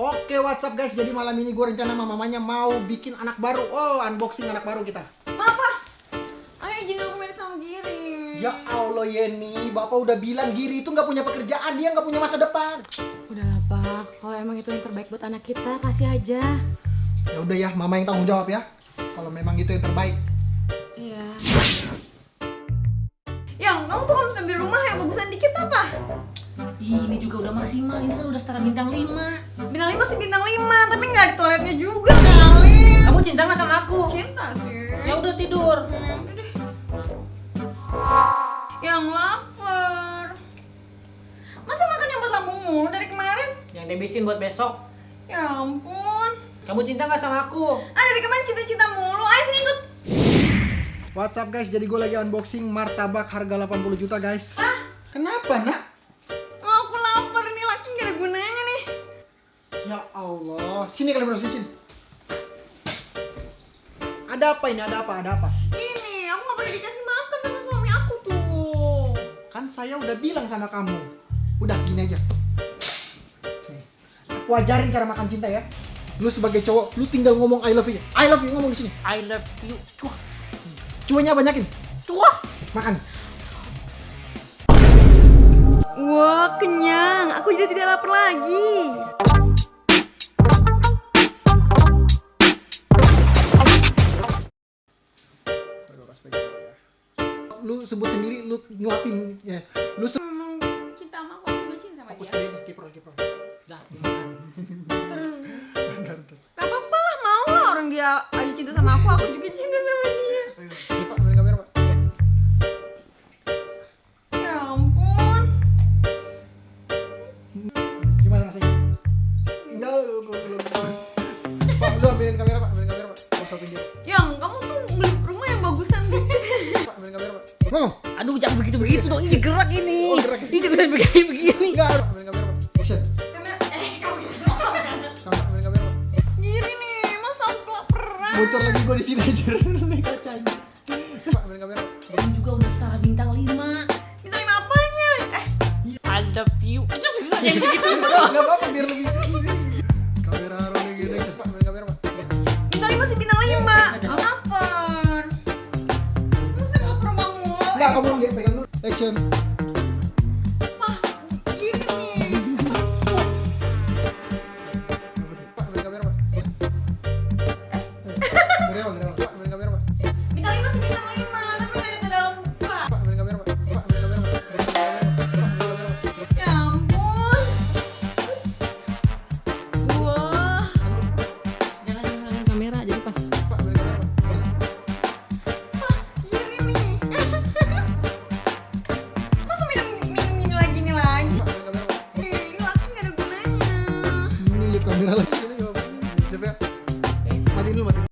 Oke, what's up guys? Jadi malam ini gue rencana sama mamanya mau bikin anak baru. Oh, unboxing anak baru kita. Papa, ayo izin aku main sama Giri. Ya Allah Yeni, Bapak udah bilang Giri itu nggak punya pekerjaan, dia nggak punya masa depan. Udahlah Pak, kalau emang itu yang terbaik buat anak kita, kasih aja. Ya udah ya, Mama yang tanggung jawab ya. Kalau memang itu yang terbaik. Iya. Yang, kamu tuh harus ambil rumah yang bagusan dikit apa? Ih, ini juga udah maksimal, ini kan udah setara bintang 5. Bintang 5 sih bintang 5, tapi nggak di toiletnya juga kali. Kamu cinta nggak sama aku? Cinta sih. Ya udah tidur. Udah deh. Yang lapar. Masa makan yang buat lambungmu dari kemarin? Yang debisin buat besok. Ya ampun. Kamu cinta nggak sama aku? Dari kemarin cinta-cinta mulu. Ayo sini ikut. What's up guys? Jadi gue lagi unboxing martabak harga 80 juta guys. Hah? Kenapa nak? Oh, aku lapar nih, laki gak ada gunanya nih. Ya Allah, sini kalian berdua sini. Ada apa ini? Ada apa? Ada apa? Ini, aku gak pernah dikasih makan sama suami aku tuh. Kan saya udah bilang sama kamu. Udah gini aja. Nih, aku ajarin cara makan cinta ya. Lu sebagai cowok, lu tinggal ngomong I love you. I love you, ngomong di sini. I love you. Cuah. Cuanya banyakin. Cuah. Makan. Wah, kenyang. Aku jadi tidak lapar lagi. Lu sebut sendiri, lu nyuapin ya. Lu Cinta sama aku cinta sama fokus dia. aja, kiper. Dah, dimakan. Gak apa-apa lah, mau lah orang dia aja cinta sama aku juga cinta sama dia. Ayo, Pak, ambil kamera, Pak. Ya ampun. Gimana rasanya? Enggak, Pak, lu ambilin kamera, Pak. Ambilin kamera, Pak. Gak usah tunjuk. Yang, kamu tuh beli rumah yang bagusan dikit. Pak, ambilin kamera, Pak. Ngomong. Aduh, jangan begitu-begitu dong. Ini gerak ini. Oh, gerak. Ini juga bisa begini-begini. Enggak, Pak. Ambilin kamera, Pak. Action. Kamera, Ambilin kamera, Pak. Gini nih, masa aku kelaparan. Bocor lagi gua di sini aja. Nih kacanya. Pak, ambilin kamera. Ini juga udah setara bintang 5. Minta lima apanya? I love you. Aduh, bisa jadi begitu. Enggak apa-apa biar lebih gini. Kamera rolling gini. Pak, ambilin kamera, Pak. Bintang 5 sih bintang 5. Lapar. Masa lapar banget? Enggak, kamu lihat pegang dulu. Action. Wah, gini nih. Pak, ambilin kamera, Pak. Kamera, Pak. Ambilin kamera, Pak. Bintang 5 sih bintang 5, tapi gak ada tanda muka. Pak, ambilin kamera, Pak. Pak, ambilin kamera, Pak. Ambilin kamera, Pak. Pak, ambilin kamera, Pak. Ya ampun. Wah. Jangan kamera jadi pas. Pak, ambilin kamera, Pak. Wah, gini nih. Masa minum gini lagi nih lagi? Pak, ambilin kamera, Pak. Ini laki gak ada gunanya. Ini lihat kamera lagi. Ini nggak apa-apa. Siap ya? Matiin dulu, matiin.